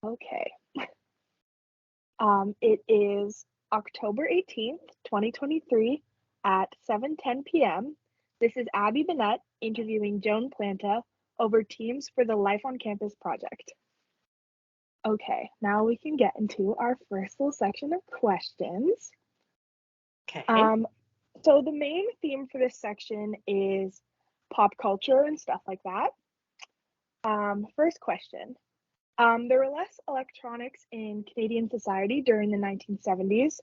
Okay. It is October 18th, 2023 at 7:10 p.m. This is Abbey Binet interviewing Joan Planta over Teams for the Life on Campus project. Okay, now we can get into our first little section of questions. Okay. Um, so the main theme for this section is pop culture and stuff like that. First question. There were less electronics in Canadian society during the 1970s.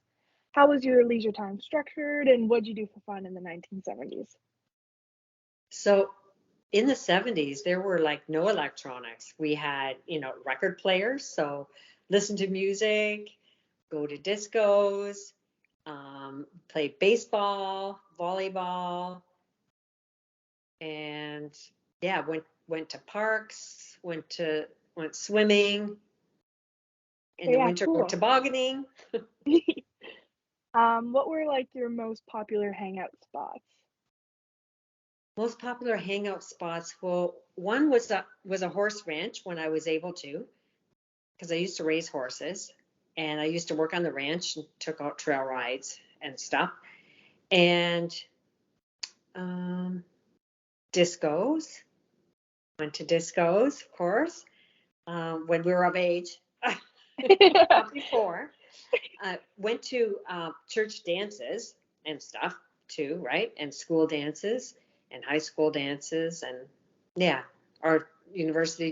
How was your leisure time structured, and what did you do for fun in the 1970s? So in the 70s, there were like no electronics. We had, record players. So listen to music, go to discos, play baseball, volleyball, and yeah, went to parks, went swimming. In the Yeah, winter, go cool. tobogganing. What were like your most popular hangout spots? Most popular hangout spots. Well, one was a horse ranch when I was able to, because I used to raise horses, and I used to work on the ranch and took out trail rides and stuff. And um, discos. Went to discos, of course, when we were of age. Not before. Went to church dances and stuff too, right? And school dances and high school dances and yeah, our university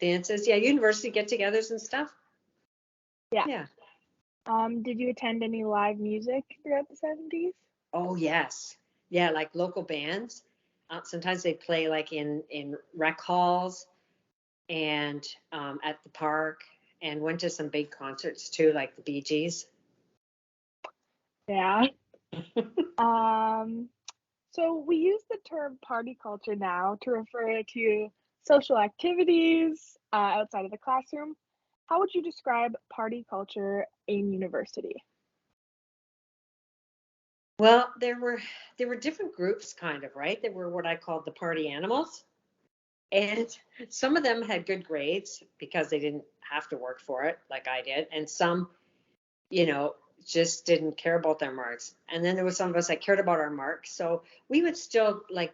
dances. Yeah, university get-togethers and stuff. Yeah. Yeah. Did you attend any live music throughout the 70s? Oh yes. Yeah, like local bands. Sometimes they play like in rec halls and at the park, and went to some big concerts too, like the Bee Gees. Yeah. Um, so we use the term party culture now to refer to social activities outside of the classroom. How would you describe party culture in university? Well, there were different groups, kind of, right? There were what I called the party animals, and some of them had good grades because they didn't have to work for it like I did, and some, you know, just didn't care about their marks. And then there was some of us that cared about our marks, so we would still like,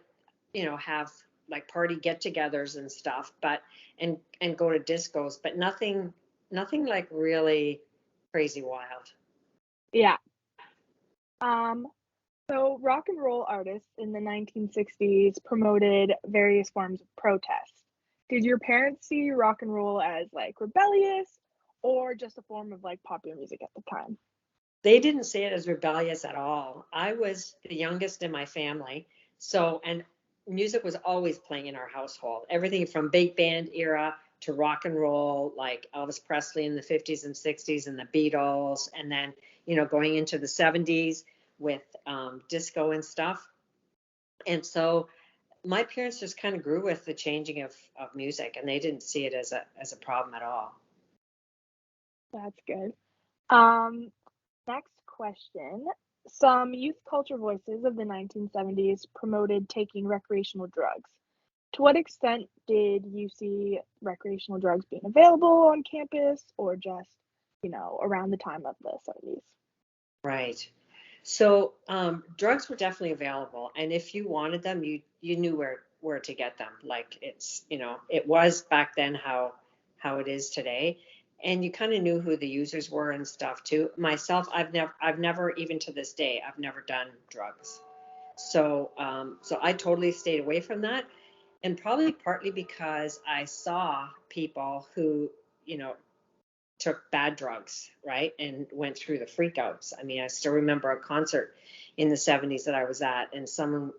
have like party get-togethers and stuff, but and go to discos, but nothing like really crazy wild. Yeah. Um, so rock and roll artists in the 1960s promoted various forms of protest. Did your parents see rock and roll as like rebellious or just a form of like popular music at the time? They didn't see it as rebellious at all. I was the youngest in my family. So, and music was always playing in our household. Everything from big band era to rock and roll, like Elvis Presley in the 50s and 60s and the Beatles. And then, going into the 70s with disco and stuff. And so my parents just kind of grew with the changing of music, and they didn't see it as a problem at all. That's good. Um, Next question. Some youth culture voices of the 1970s promoted taking recreational drugs. To what extent did you see recreational drugs being available on campus or just, around the time of the 70s? Right. So drugs were definitely available, and if you wanted them, you knew where to get them. Like it was back then how it is today, and you kind of knew who the users were and stuff too. Myself, I've never even to this day I've never done drugs, so I totally stayed away from that, and probably partly because I saw people who you know took bad drugs, right, and went through the freakouts. I mean, I still remember a concert in the 70s that I was at, and someone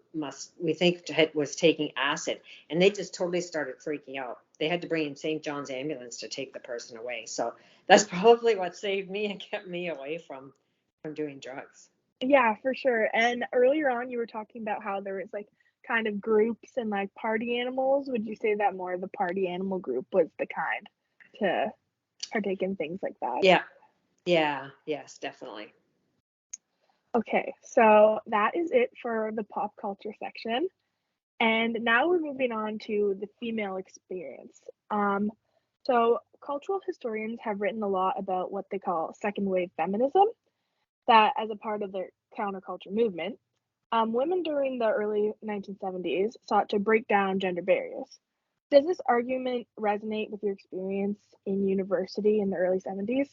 we think was taking acid, and they just totally started freaking out. They had to bring in St. John's ambulance to take the person away. So that's probably what saved me and kept me away from doing drugs. Yeah, for sure. And earlier on, you were talking about how there was like kind of groups and like party animals. Would you say that more of the party animal group was the kind to partake in things like that? Yeah, yeah, yes, definitely. Okay, so that is it for the pop culture section. And now we're moving on to the female experience. Um, So, cultural historians have written a lot about what they call second wave feminism, that as a part of their counterculture movement, women during the early 1970s sought to break down gender barriers. Does this argument resonate with your experience in university in the early 70s?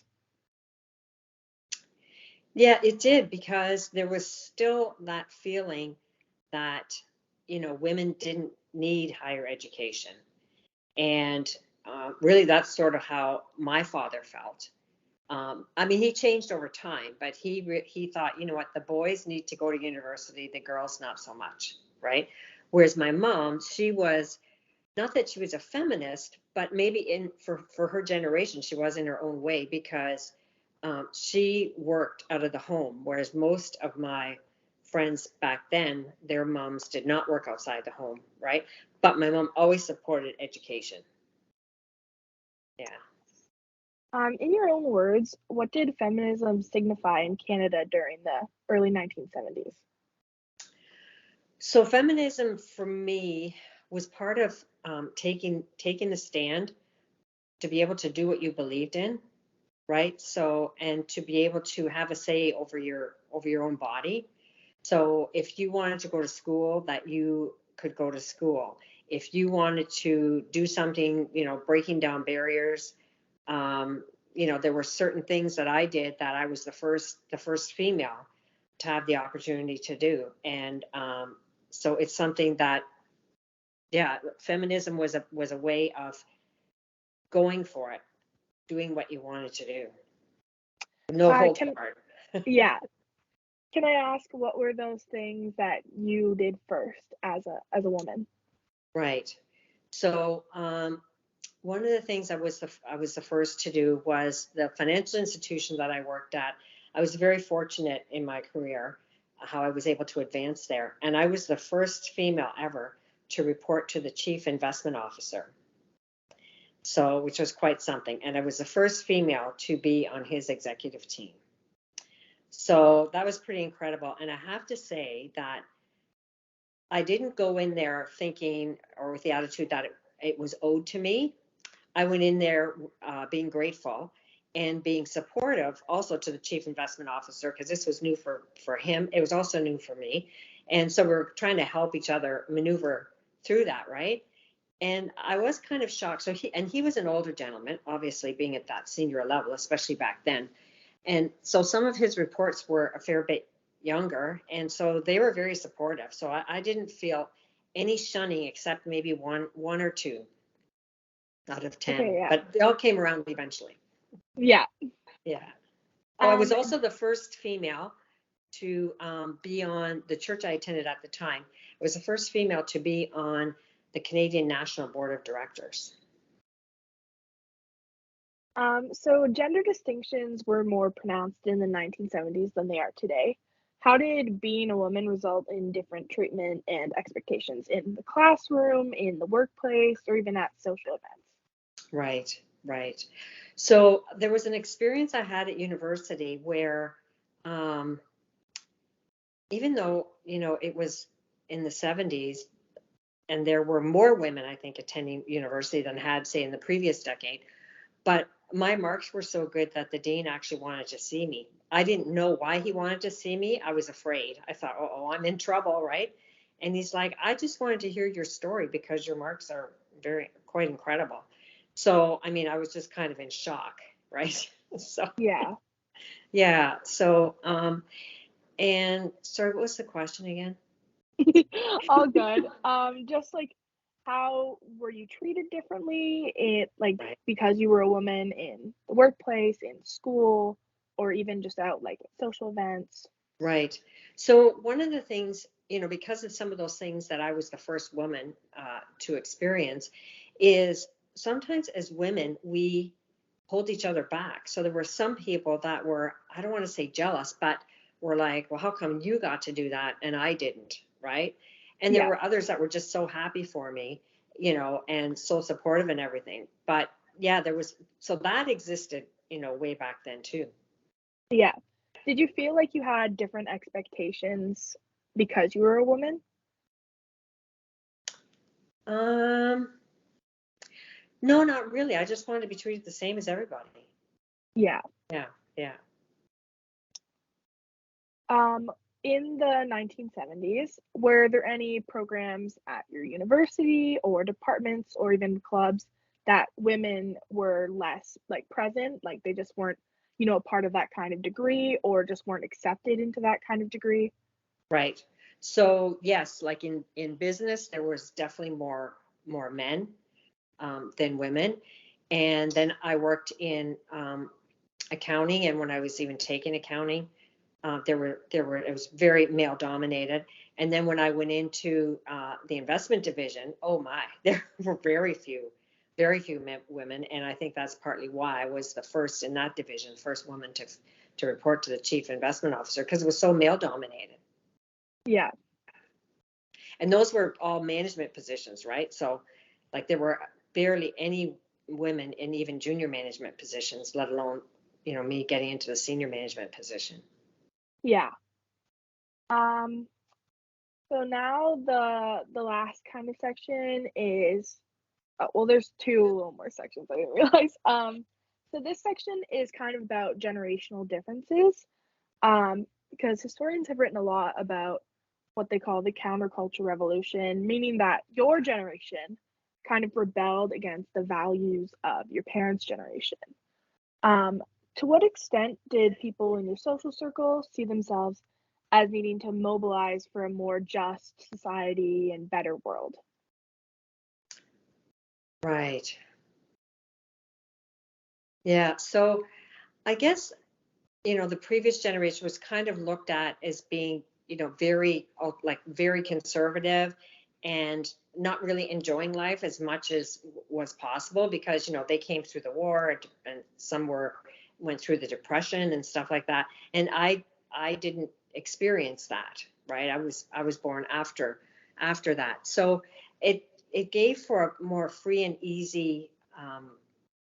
Yeah, it did because there was still that feeling that, women didn't need higher education. And really, that's sort of how my father felt. I mean, he changed over time, but he thought, you know what, the boys need to go to university, the girls not so much, right? Whereas my mom, she was not that she was a feminist, but maybe in for her generation, she was in her own way because she worked out of the home, whereas most of my friends back then, their moms did not work outside the home, right? But my mom always supported education. Yeah. In your own words, what did feminism signify in Canada during the early 1970s? So feminism for me was part of taking the stand to be able to do what you believed in, right? So and to be able to have a say over your own body. So if you wanted to go to school, that you could go to school. If you wanted to do something, breaking down barriers, um, there were certain things that I did that I was the first female to have the opportunity to do, and so it's something that, yeah, feminism was a way of going for it, doing what you wanted to do, no Uh, holds can barred. yeah, can I ask what were those things that you did first as a woman? Right. So one of the things I was the first to do was the financial institution that I worked at. I was very fortunate in my career how I was able to advance there, and I was the first female ever to report to the chief investment officer. So, which was quite something, and I was the first female to be on his executive team. So that was pretty incredible, and I have to say that I didn't go in there thinking or with the attitude that it was owed to me. I went in there being grateful and being supportive also to the chief investment officer because this was new for him. It was also new for me. And so we're trying to help each other maneuver through that, right? And I was kind of shocked. So he was an older gentleman, obviously being at that senior level, especially back then. And so some of his reports were a fair bit younger. And so they were very supportive. So I didn't feel any shunning except maybe one or two out of Okay, 10, yeah. but they all came around eventually. Yeah. Yeah. Oh, I was Um, also the first female to be on the church I attended at the time. I was the first female to be on the Canadian National Board of Directors. so gender distinctions were more pronounced in the 1970s than they are today. How did being a woman result in different treatment and expectations in the classroom, in the workplace, or even at social events? Right, right. So there was an experience I had at university where um, even though, it was in the 70s and there were more women, I think, attending university than had, say, in the previous decade. But my marks were so good that the dean actually wanted to see me. I didn't know why he wanted to see me. I was afraid. I thought, oh, I'm in trouble, right? And he's like, I just wanted to hear your story because your marks are quite incredible. So, I mean, I was just kind of in shock, right? So, Yeah. yeah. So, and sorry, what was the question again? All good. Just like how were you treated differently Right. because you were a woman in the workplace, in school, or even just out like at social events? Right. So one of the things, because of some of those things that I was the first woman to experience, is sometimes as women we hold each other back. So there were some people that were, I don't want to say jealous, but were like, well, how come you got to do that and I didn't, right? And there Yeah. were others that were just so happy for me, and so supportive and everything. But yeah, so that existed, way back then too. Yeah. Did you feel like you had different expectations because you were a woman? Um, No, not really. I just wanted to be treated the same as everybody. Yeah. Yeah, yeah. Um, in the 1970s, were there any programs at your university or departments or even clubs that women were less like present, like they just weren't, a part of that kind of degree or just weren't accepted into that kind of degree? Right. So yes, like in business, there was definitely more men than women. And then I worked in accounting, and when I was even taking accounting, there were it was very male dominated. And then when I went into the investment division, oh my, there were very few women, and I think that's partly why I was the first in that division, first woman to report to the chief investment officer, because it was so male dominated. Yeah. And those were all management positions, right? So like there were barely any women in even junior management positions, let alone, me getting into the senior management position. Yeah. Um, so now the last kind of section is well, there's two little more sections I didn't realize. So this section is kind of about generational differences. Because historians have written a lot about what they call the counterculture revolution, meaning that your generation kind of rebelled against the values of your parents' generation. Um, to what extent did people in your social circle see themselves as needing to mobilize for a more just society and better world? Right. Yeah. So I guess, the previous generation was kind of looked at as being, very, like very conservative and not really enjoying life as much as was possible because, they came through the war and some went through the depression and stuff like that. And I didn't experience that, right? I was born after that. So it gave for a more free and easy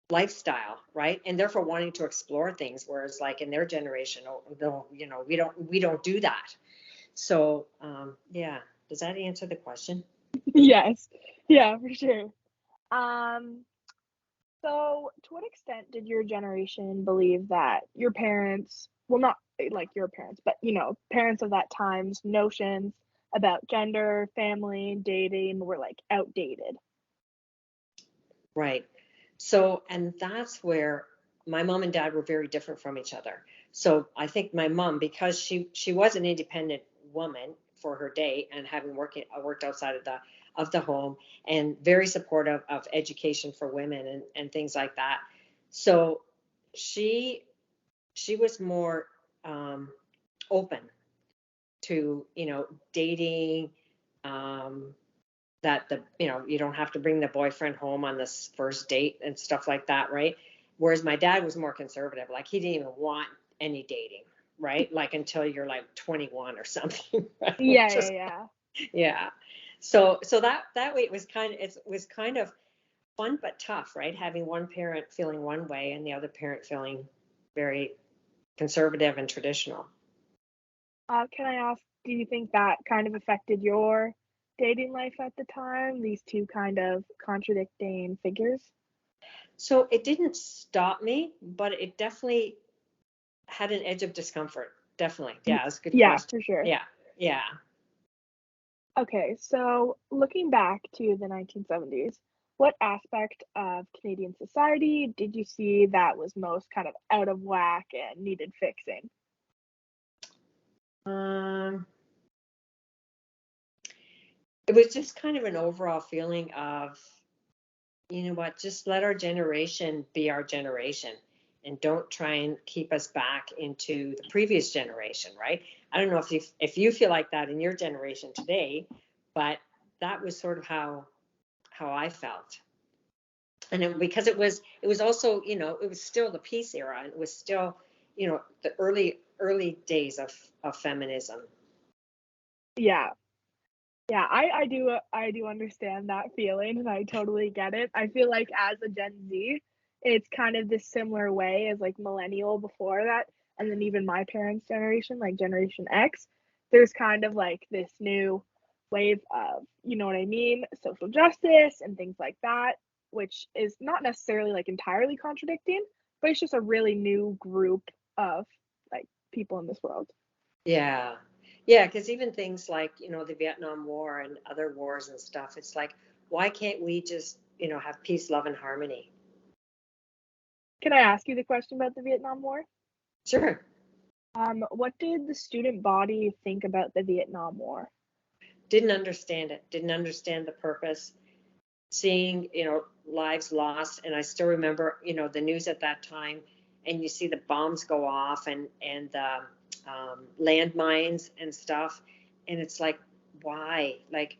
lifestyle, right? And therefore wanting to explore things, whereas like in their generation, oh, no, we don't do that. So yeah, does that answer the question? Yes, yeah, for sure. Um, So, to what extent did your generation believe that your parents, well, not like your parents, but parents of that time's notions about gender, family, dating were like outdated? Right. So, and that's where my mom and dad were very different from each other. So I think my mom, because she was an independent woman for her day and having worked outside of the home and very supportive of education for women and things like that. So she she was more open to dating, um, that you don't have to bring the boyfriend home on this first date and stuff like that, right? Whereas my dad was more conservative, like he didn't even want any dating, right? Like until you're like 21 or something, right? Yeah, Just yeah, yeah. So that way it was kind of fun but tough, right? Having one parent feeling one way and the other parent feeling very conservative and traditional. Can I ask, do you think that kind of affected your dating life at the time? These two kind of contradicting figures? So it didn't stop me, but it definitely had an edge of discomfort. Definitely. Y- Yeah, that's a good Yeah, question. for sure. Yeah. Yeah. Okay, so looking back to the 1970s, what aspect of Canadian society did you see that was most kind of out of whack and needed fixing? Um, it was just kind of an overall feeling of, you know what, just let our generation be our generation and don't try and keep us back into the previous generation, right? I don't know if you feel like that in your generation today, but that was sort of how I felt. And because it was also, it was still the peace era, and it was still, the early days of feminism. Yeah. Yeah, I do understand that feeling and I totally get it. I feel like as a Gen Z, it's kind of this similar way as like millennial before that, and then even my parents' generation, like Generation X, there's kind of like this new wave of, you know what I mean, social justice and things like that. which is not necessarily like entirely contradicting, but it's just a really new group of like people in this world. Yeah. Yeah, because even things like, the Vietnam War and other wars and stuff, it's like, why can't we just, have peace, love, and harmony? Can I ask you the question about the Vietnam War? Sure. What did the student body think about the Vietnam War? Didn't understand it, didn't understand the purpose, seeing, lives lost. And I still remember, the news at that time, and you see the bombs go off and landmines and stuff. And it's like, why? Like,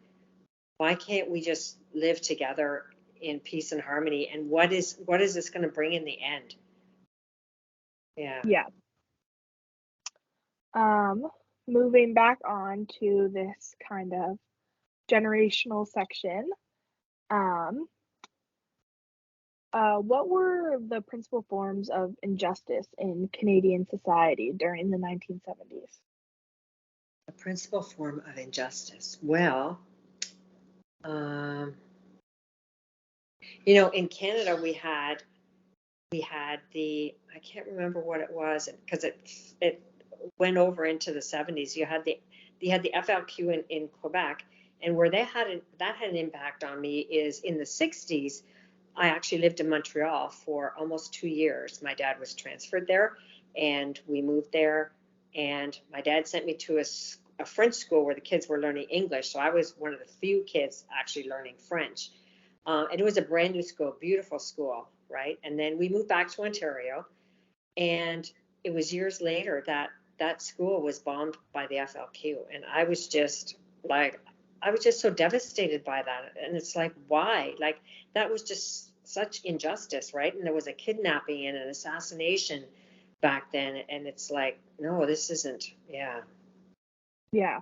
why can't we just live together in peace and harmony? And what is this going to bring in the end? Yeah. Yeah. Moving back on to this kind of generational section. What were the principal forms of injustice in Canadian society during the 1970s? The principal form of injustice. Well, um, in Canada we had the, I can't remember what it was because it went over into the 70s. You had the FLQ in Quebec, and where that had an impact on me is in the 60s. I actually lived in Montreal for almost 2 years. My dad was transferred there, and we moved there. And my dad sent me to a French school where the kids were learning English. So I was one of the few kids actually learning French. And it was a brand new school, beautiful school, right? And then we moved back to Ontario, and it was years later that school was bombed by the FLQ, and I was just so devastated by that. And it's like, why? Like, that was just such injustice, right? And there was a kidnapping and an assassination back then, and it's like, no, this isn't. Yeah. Yeah.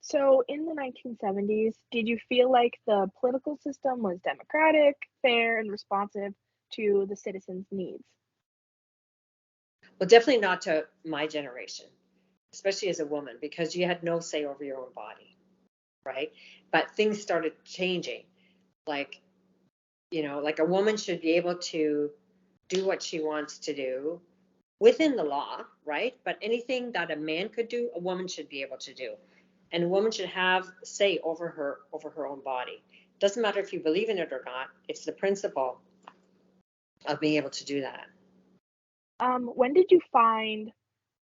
So in the 1970s, did you feel like the political system was democratic, fair, and responsive to the citizens' needs? Well, definitely not to my generation, especially as a woman, because you had no say over your own body, right? But things started changing. Like, like a woman should be able to do what she wants to do within the law, right? But anything that a man could do, a woman should be able to do. And a woman should have say over her own body. Doesn't matter if you believe in it or not. It's the principle of being able to do that. When did you find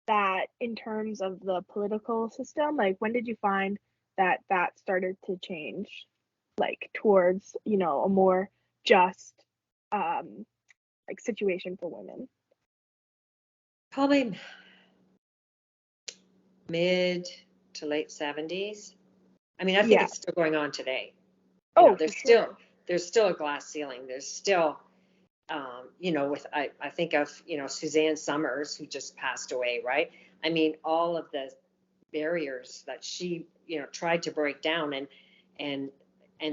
that in terms of the political system, like when did you find that that started to change, like towards, a more just like situation for women? Probably mid to late 70s. I mean, I think Yeah. it's still going on today. Oh, for There's sure. still a glass ceiling. There's still, with I think of, Suzanne Summers, who just passed away, right? I mean, all of the barriers that she, tried to break down, and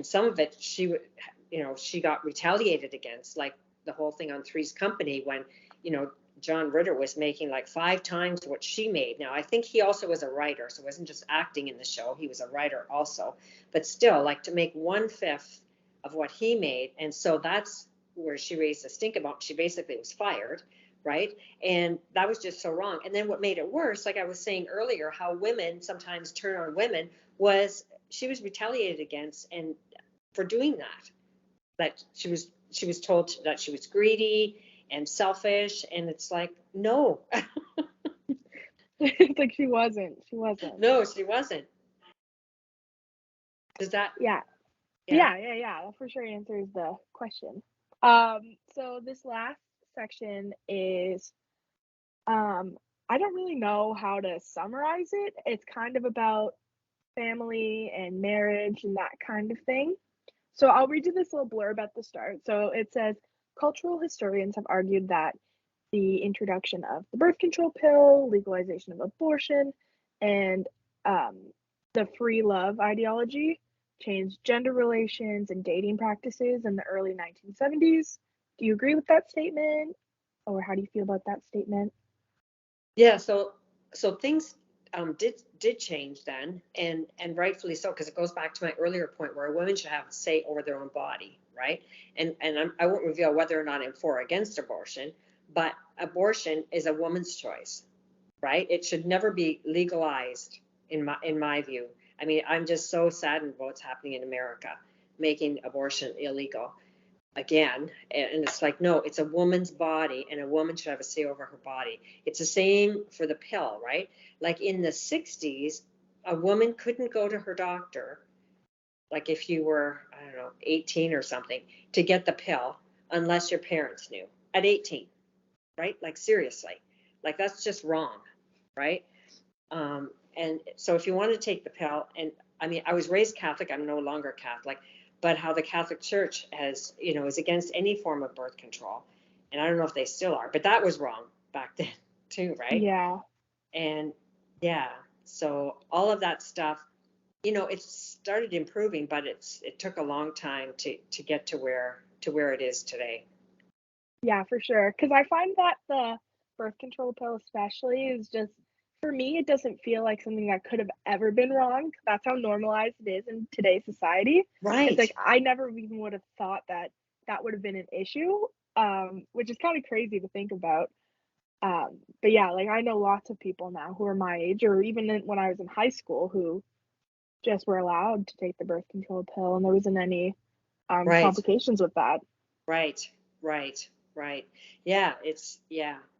some of it she got retaliated against, like the whole thing on Three's Company when, John Ritter was making like 5 times what she made. Now, I think he also was a writer, so it wasn't just acting in the show. He was a writer also, but still, like, to make 1/5 of what he made. And so that's where she raised a stink about. She basically was fired, right? And that was just so wrong. And then what made it worse, like I was saying earlier, how women sometimes turn on women, was she was retaliated against, and for doing that she was told that she was greedy and selfish, and it's like, no. It's like she wasn't. No, she wasn't. Does that? Yeah. Yeah. That for sure answers the question. So this last section is, I don't really know how to summarize it. It's kind of about family and marriage and that kind of thing. So I'll read you this little blurb at the start. So it says, cultural historians have argued that the introduction of the birth control pill, legalization of abortion, and um, the free love ideology changed gender relations and dating practices in the early 1970s. Do you agree with that statement? Or how do you feel about that statement? Yeah. So things did change then, and rightfully so, because it goes back to my earlier point where women should have a say over their own body, right? And I won't reveal whether or not I'm for or against abortion, but abortion is a woman's choice, right? It should never be legalized in my view. I mean, I'm just so saddened about what's happening in America, making abortion illegal again. And it's like, no, it's a woman's body, and a woman should have a say over her body. It's the same for the pill, right? Like in the 60s, a woman couldn't go to her doctor, like if you were, I don't know, 18 or something, to get the pill unless your parents knew at 18, right? Like seriously, like that's just wrong, right? And so if you want to take the pill, and I mean, I was raised Catholic, I'm no longer Catholic, but how the Catholic Church has, is against any form of birth control. And I don't know if they still are, but that was wrong back then too, right? Yeah. And yeah, so all of that stuff, it started improving, but it took a long time to get to where it is today. Yeah, for sure. Because I find that the birth control pill especially is just, for me, it doesn't feel like something that could have ever been wrong. That's how normalized it is in today's society. It's Right. like I never even would have thought that that would have been an issue, which is kind of crazy to think about. But yeah, like I know lots of people now who are my age, or even when I was in high school, who just were allowed to take the birth control pill, and there wasn't any Right. complications with that. Right. Right. Right. Yeah.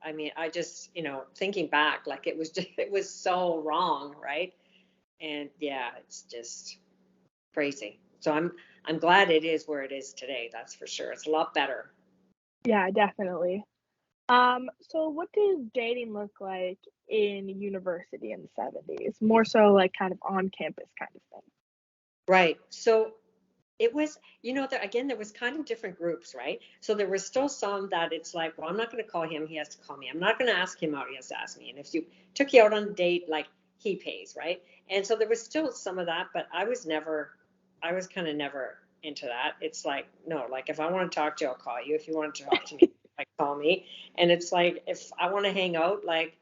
I mean, I just, thinking back, like it was so wrong, right? And yeah, it's just crazy. So I'm glad it is where it is today. That's for sure. It's a lot better. Yeah, definitely. So what did dating look like in university in the 70s? More so like kind of on campus kind of thing. Right. So it was, again, there was kind of different groups, right? So there was still some that it's like, well, I'm not going to call him, he has to call me. I'm not going to ask him out, he has to ask me. And if you took you out on a date, like he pays, right? And so there was still some of that, but I was kind of never into that. It's like, no, like if I want to talk to you, I'll call you. If you want to talk to me, like call me. And it's like, if I want to hang out, like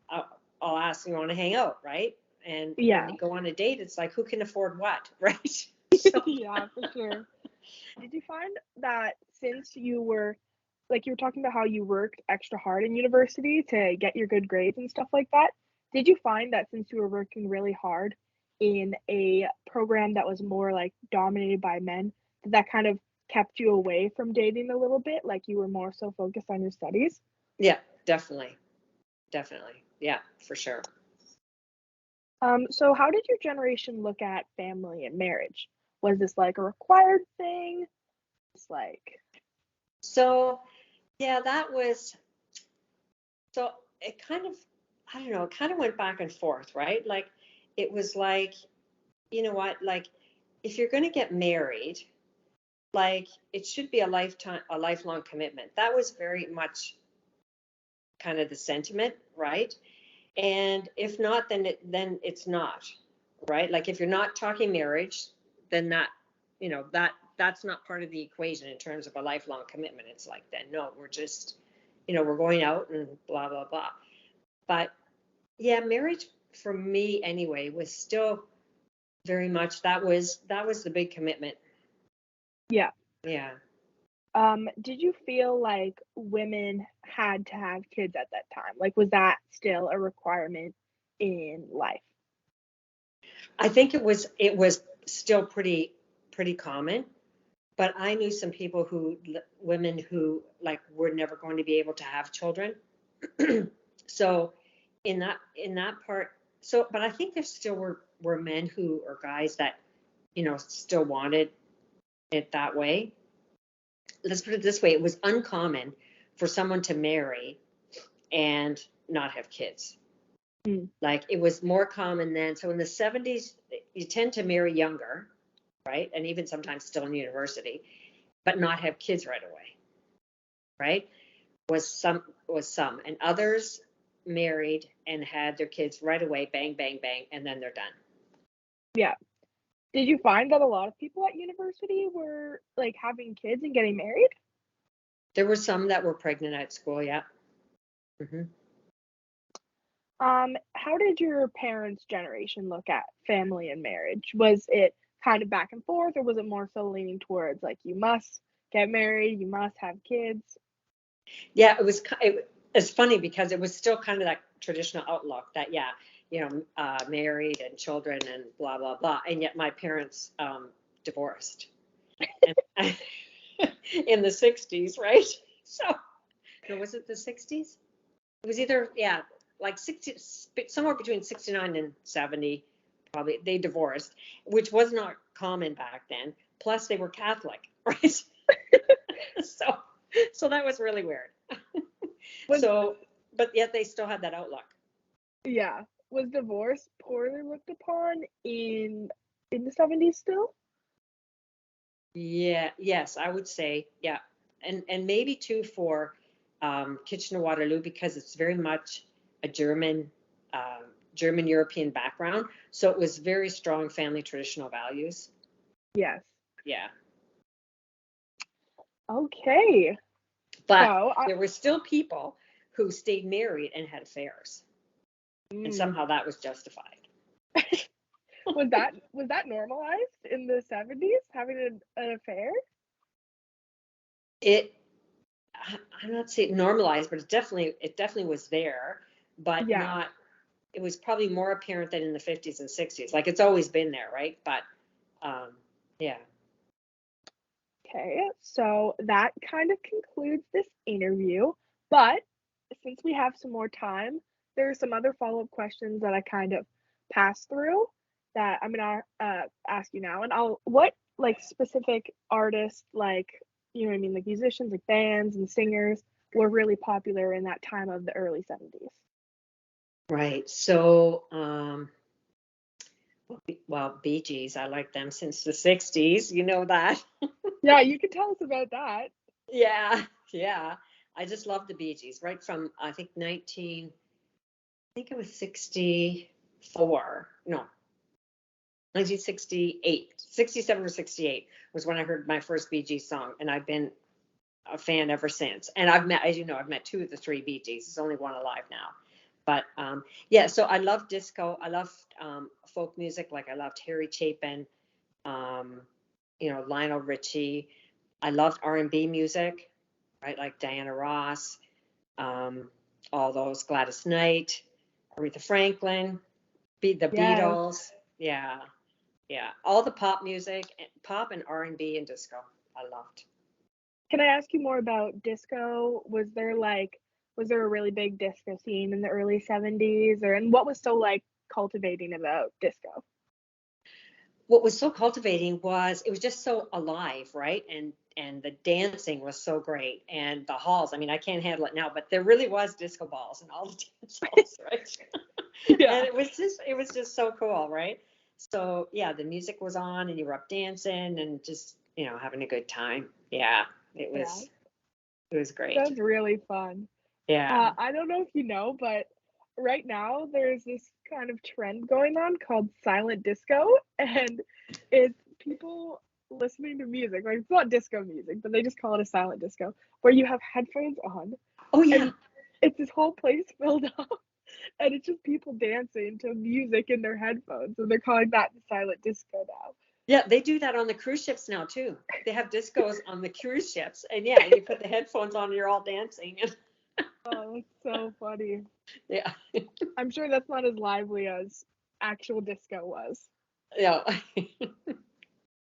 I'll ask you want to hang out, right? And when Yeah. you go on a date, it's like, who can afford what, right? So Yeah, for sure. Did you find that since you were like you were talking about how you worked extra hard in university to get your good grades and stuff like that, did you find that since you were working really hard in a program that was more like dominated by men, that kind of kept you away from dating a little bit, like you were more so focused on your studies? yeah, definitely. Definitely. Yeah, for sure. So how did your generation look at family and marriage? Was this like a required thing? It's like, So, yeah, that was, so it kind of, I don't know, it kind of went back and forth, right? Like, it was like, you know what, like, if you're going to get married, like, it should be a lifelong commitment. That was very much kind of the sentiment, right? And if not, then it's not, right? Like, if you're not talking marriage, then that's not part of the equation in terms of a lifelong commitment. It's like, then no, we're just, we're going out and blah blah blah. But yeah, marriage for me anyway was still very much, that was the big commitment. yeah. Yeah. Did you feel like women had to have kids at that time? Like, was that still a requirement in life? I think it was still pretty common, but I knew some people women who like were never going to be able to have children. So in that part, so but I think there still were men who or guys that still wanted it that way. Let's put it this way: it was uncommon for someone to marry and not have kids. Mm, Like it was more common then. So in the 70s, you tend to marry younger, right? And even sometimes still in university, but not have kids right away, right? Was some, and others married and had their kids right away, bang, bang, bang, and then they're done. yeah. Did you find that a lot of people at university were like having kids and getting married? There were some that were pregnant at school, yeah. Hmm. How did your parents' generation look at family and marriage? Was it kind of back and forth, or was it more so leaning towards like you must get married, you must have kids? Yeah, it's funny because it was still kind of that traditional outlook that, yeah, married and children and blah, blah, blah. And yet my parents divorced and in the 60s, right? So, no, was it the 60s? It was either, yeah, like 60, somewhere between 69 and 70, probably. They divorced, which was not common back then. Plus, they were Catholic, right? so, so that was really weird. Was But yet they still had that outlook. Yeah, was divorce poorly looked upon in the 70s still? Yeah, yes, I would say, yeah, and maybe too for Kitchener-Waterloo because it's very much a um, German European background, so it was very strong family traditional values. Yes. Yeah, Okay. but So, there were still people who stayed married and had affairs, and mm, somehow that was justified. was that normalized in the 70s having an affair? It I'm not saying normalized, but it definitely was there, but Yeah. not. It was probably more apparent than in the 50s and 60s. Like it's always been there, right? But um, yeah, Okay. So that kind of concludes this interview, but since we have some more time, there are some other follow-up questions that I kind of passed through that I'm gonna ask you now. And what like specific artists, like you know what I mean, like musicians, like bands and singers, were really popular in that time of the early 70s? right. So well, Bee Gees, I like them since the 60s. You know that. Yeah, you can tell us about that. Yeah, yeah. I just love the Bee Gees, right from I think 19. I think it was 64. No, 1968, 67 or 68 was when I heard my first Bee Gees song, and I've been a fan ever since. And I've met, as you know, I've met two of the three Bee Gees. There's only one alive now. But yeah, so I love disco. I love folk music. Like I loved Harry Chapin, um, Lionel Richie. I loved R&B music, right? Like Diana Ross, um, all those Gladys Knight, Aretha Franklin, the Yes. Beatles. Yeah, yeah. All the pop music, pop and R&B and disco. I loved. Can I ask you more about disco? Was there a really big disco scene in the early 70s, or and what was so like cultivating about disco? What was so cultivating was it was just so alive, right? And the dancing was so great, and the halls. I mean, I can't handle it now, but there really was disco balls in all the dance halls, right? Yeah. And it was just so cool, right? So yeah, the music was on, and you were up dancing and just having a good time. Yeah, it Yeah. was it was great. Sounds really fun. Yeah. I don't know if you know, but right now there's this kind of trend going on called silent disco, and it's people listening to music. Like it's not disco music, but they just call it a silent disco, where you have headphones on, Oh yeah. and it's this whole place filled up, and it's just people dancing to music in their headphones, and they're calling that the silent disco now. Yeah, they do that on the cruise ships now too. They have discos on the cruise ships, and yeah, you put the headphones on, and you're all dancing. Oh, that's so funny. Yeah. I'm sure that's not as lively as actual disco was. Yeah.